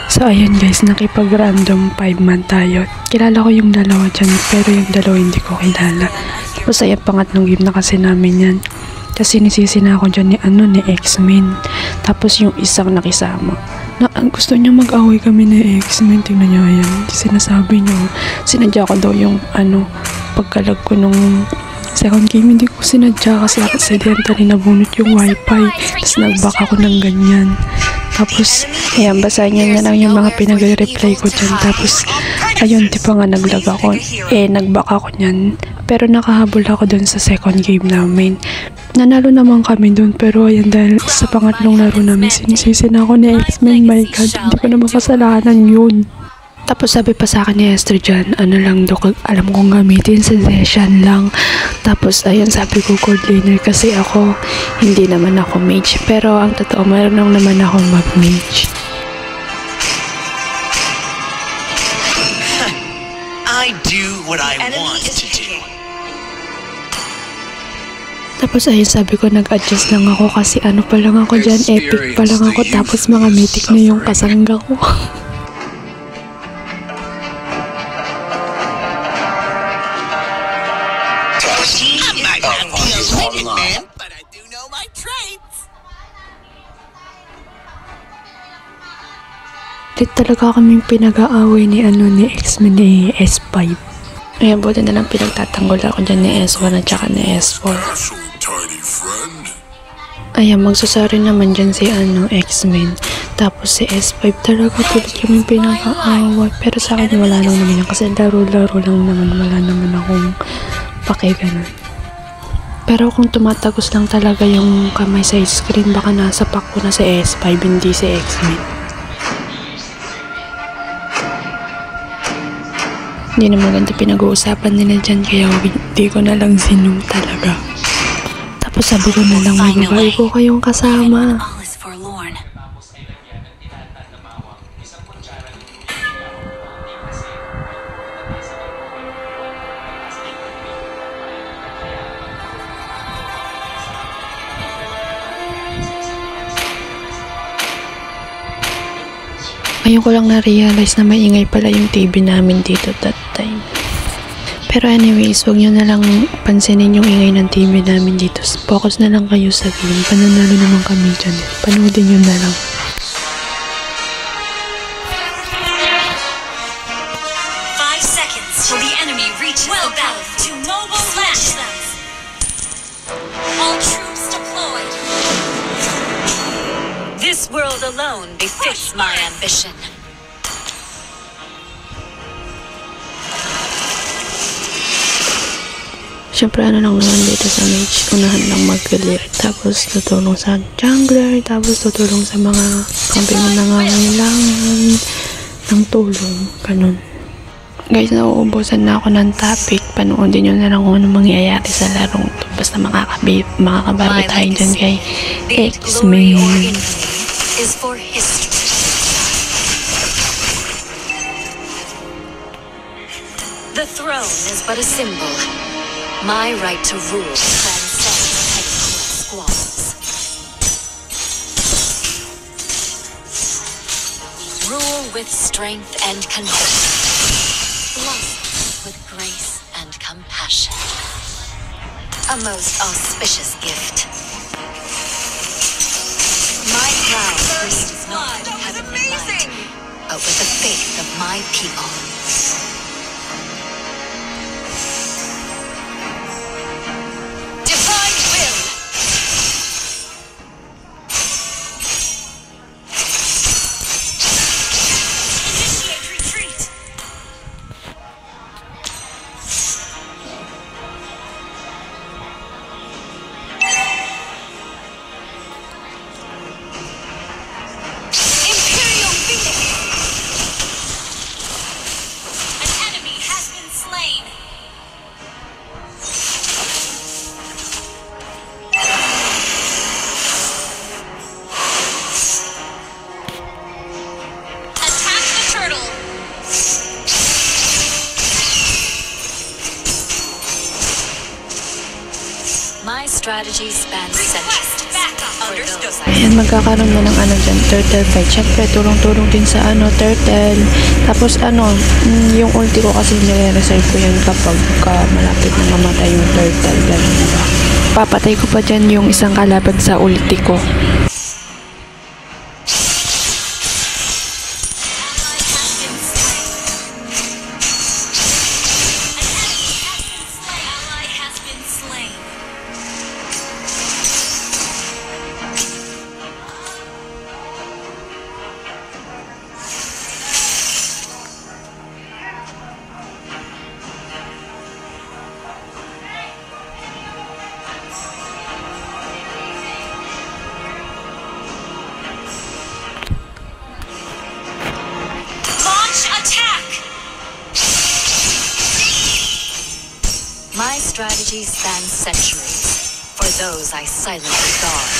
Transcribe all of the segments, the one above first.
So ayun guys, nakipag-random 5-man tayo. Kilala ko yung dalawa dyan, pero yung dalawa hindi ko kilala. Tapos ayun, pangatlong game na kasi namin yan. Kasi sinisisi na ako dyan ni X-Men. Tapos yung isang nakisama. Gusto niya mag-away kami ni X-Men. Tingnan niyo yan. Sinasabi niyo. Sinadya ko daw yung pagkalag ko nung second game. Hindi ko sinadya kasi accidentally nabunot yung wifi. Tapos nag-back ako ng ganyan. Tapos, ayan, basahin niya na lang yung mga pinag-reply ko dyan. Tapos, ayun, di pa nga nag-lag ako. Nag-back ako niyan. Pero nakahabol ako dun sa second game namin. Nanalo naman kami dun. Pero, ayan, dahil sa pangatlong laro namin, sinisisi na ako ni X-Men. My God, hindi ko na makasalanan yun. Tapos sabi pa sa akin ni Esther dyan, alam kong gamitin sa session lang. Tapos ayun, sabi ko cold laner kasi ako, hindi naman ako mage. Pero ang totoo, mayroon naman ako mag-mage. I do what I want to do. Tapos ayun, sabi ko nag-adjust lang ako kasi ano pa lang ako dyan, epic pa lang ako. Tapos mga mythic na yung kasangga ko. But I do know my traits. Lit talaga kaming pinag-aaway ni X-Men ni S5. Ayan, buti na lang pinagtatanggol ako dyan ni S1 at saka ni S4. Ayan, magsusari naman dyan si X-Men. Tapos si S5 talaga pilit kaming pinag-aaway. Pero sa akin wala lang naman yan kasi laro-laro lang naman. Wala naman akong pakiganon. Pero kung tumatagos lang talaga yung kamay sa screen, baka nasa pack ko na si S5, hindi si X-Men. Hindi na maganda pinag-uusapan nila dyan, kaya hindi ko na lang sinum talaga. Tapos sabi ko na lang, may babae ko kayong kasama. Ngayon ko lang na-realize na maingay pala yung TV namin dito that time. Pero anyways, huwag nyo na lang pansinin yung ingay ng TV namin dito. Focus na lang kayo sa game. Pananalo naman kami dyan. Panoodin nyo na lang. Till the enemy reaches the battle. To mobile slash them. All troops deployed. This world alone befits my ambition. Siyempre lang naman dito sa mage, unahan lang mag-clear, tapos tutulong sa jungler, tapos tutulong sa mga camping na nangangailangan ng tulong, ganun. Guys, nauubusan na ako ng topic. Panoodin nyo na lang kung ano mangyayari sa larong to. Basta makakabaro tayo dyan kay X-Men. The throne is but a symbol. My right to rule transcends petty squabbles. Rule with strength and conviction. Blossom with grace and compassion. A most auspicious gift. My crown rests not with heavenly light, but with the faith of my people. My strategy spans centuries. Ayan, magkakaroon na ng ano dyan, turtle fight. Siyempre, tulong-tulong din sa turtle. Tapos yung ulti ko kasi nire-reserve ko yan kapag malapit na mamatay yung turtle. Ganun ba? Papatay ko pa dyan yung isang kalaban sa ulti ko. My strategy spans centuries for those I silently guard.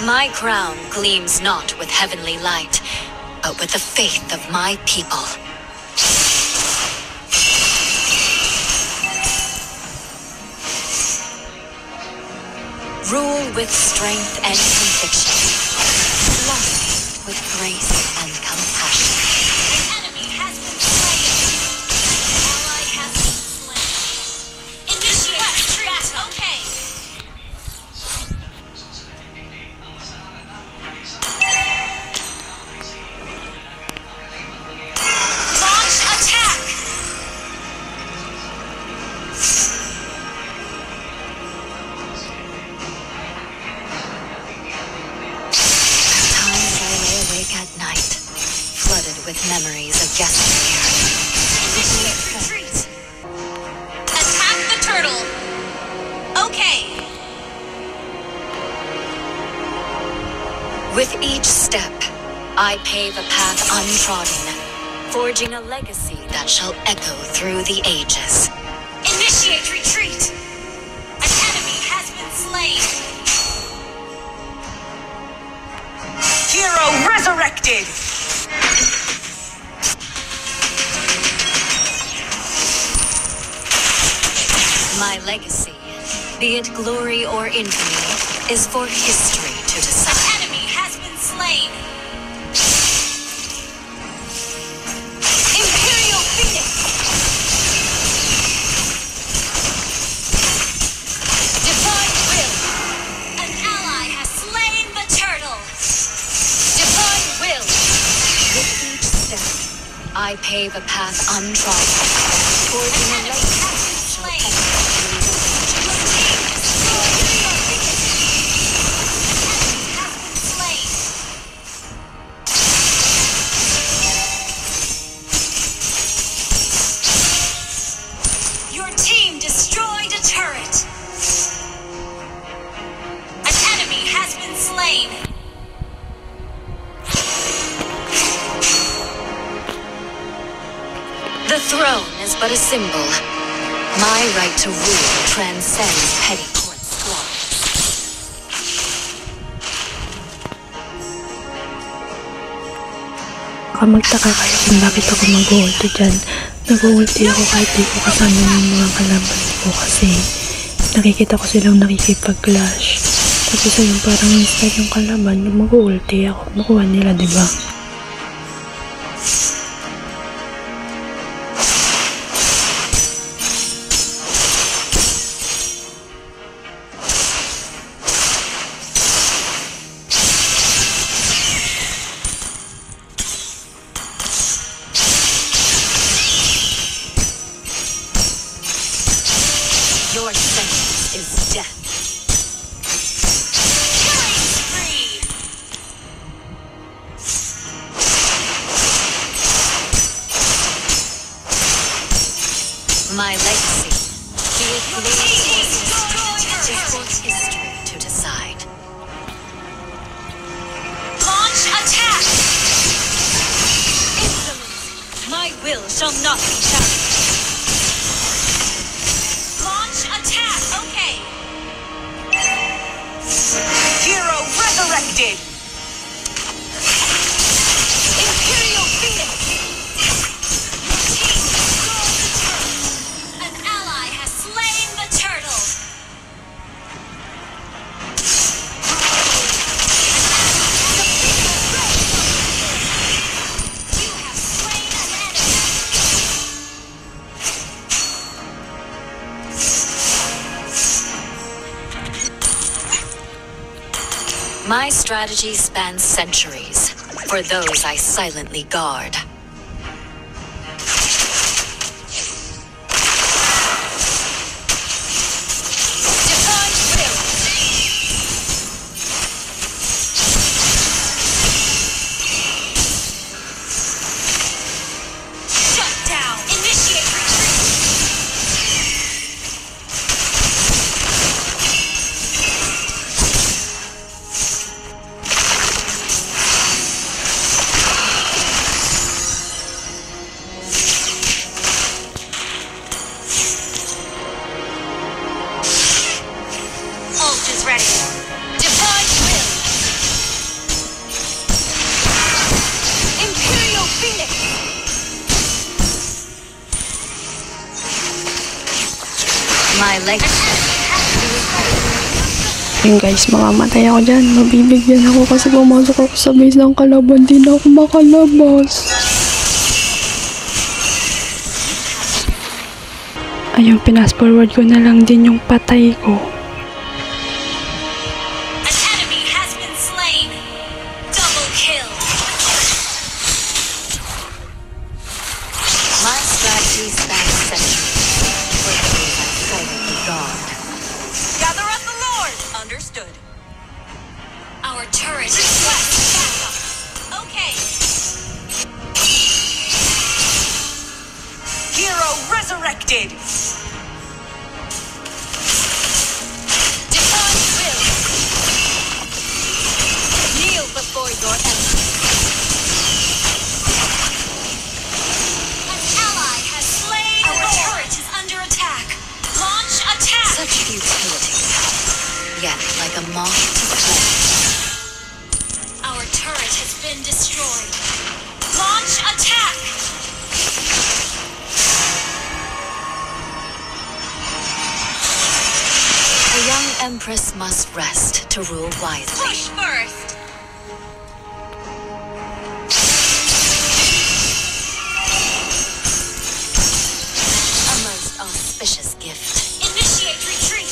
My crown gleams not with heavenly light, but with the faith of my people. Rule with strength and conviction. Love with grace and compassion. An enemy has been slain. An ally has been slain. Initiate retreat. Okay. Launch attack. Times I lay awake at night, flooded with memories of yesteryear. Initiate retreat. Attack the turtle. Okay. With each step, I pave a path untrodden, forging a legacy that shall echo through the ages. Initiate retreat. An enemy has been slain. Hero resurrected! My legacy, be it glory or infamy, is for history to decide. An enemy has been slain. Imperial Phoenix. Divine will. An ally has slain the turtle. Divine will. With each step, I pave a path untrodden, forging a legacy that shall echo through the ages. Your team destroyed a turret. An enemy has been slain. The throne is but a symbol. My right to rule transcends petty court squabbles. Baka magtaka kayo kung bakit ako mag-ulti dyan. Nag-ulti ako kahit di ko kasama yung mga kalaban ko kasi nakikita ko silang nakikipag-clash. Tapos ayun, parang instead yung kalaban, mag-ulti ako. Makuha nila, diba? Your sentence is death. Killing spree. My legacy, be it glory or history, is for history to decide. Launch attack. will shall not be challenged. Launch attack. Okay. Hero resurrected! Imperial Phoenix. Your team destroyed the turtle. An ally has slain the turtle. You have slain an enemy. My strategy spans centuries. For those I silently guard. Divine will. Shut down. Initiate retreat. Ult is ready. Divine will. Imperial Phoenix. My legs. Yun guys, mamamatay ako dyan. Mabibigyan ako kasi pumasok ako sa base ng kalaban. Di na ako makalabas. Ayun, pinas forward ko na lang din yung patay ko. An enemy has been slain. Double kill. My strategy spans centuries. For those I silently guard. Gather up the Lord! Understood. Our turret requests backup. Okay. Hero resurrected! Divine will. Kneel before your enemy. An ally has slain. Our turret is under attack. Launch attack. Such futility. Yet like a moth to flame. Our turret has been destroyed. Launch attack. A young empress must rest to rule wisely. Push first. A most auspicious gift. Initiate retreat.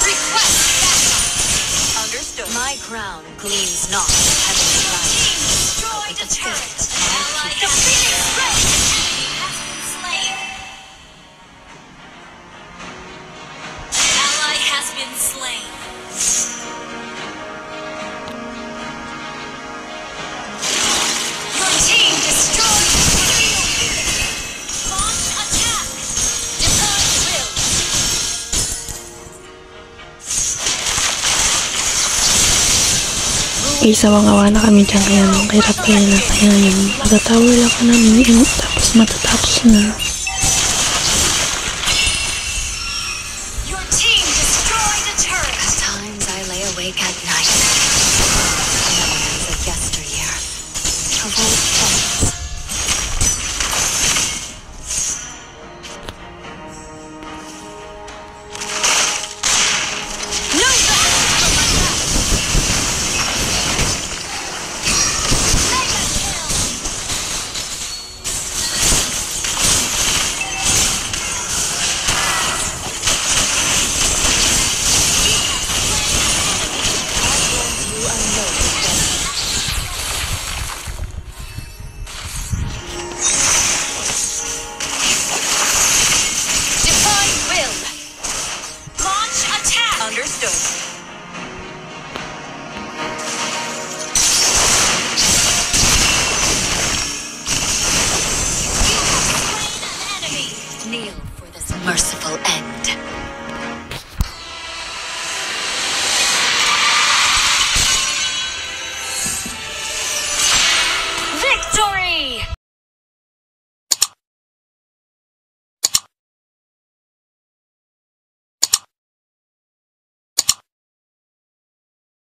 Request backup. Understood. My crown gleams not with heavenly light. Destroyed a turret. Ally has been slain. Enemy has been slain. Ally has been slain. Your team destroyed Imperial Phoenix. Launch attack. Divine will. Isawa-ngawa na kami dyan kaya nung hirap kaya na kaya yun. Matatawa lang ka namin yun tapos matatapos na. Your team destroyed a turret. At times I lay awake at night. Memories of yesteryear. Of old friends. No back from my back. Mega kill. Divine will. Launch attack. Understood. You have slain an enemy. Kneel for this merciful end.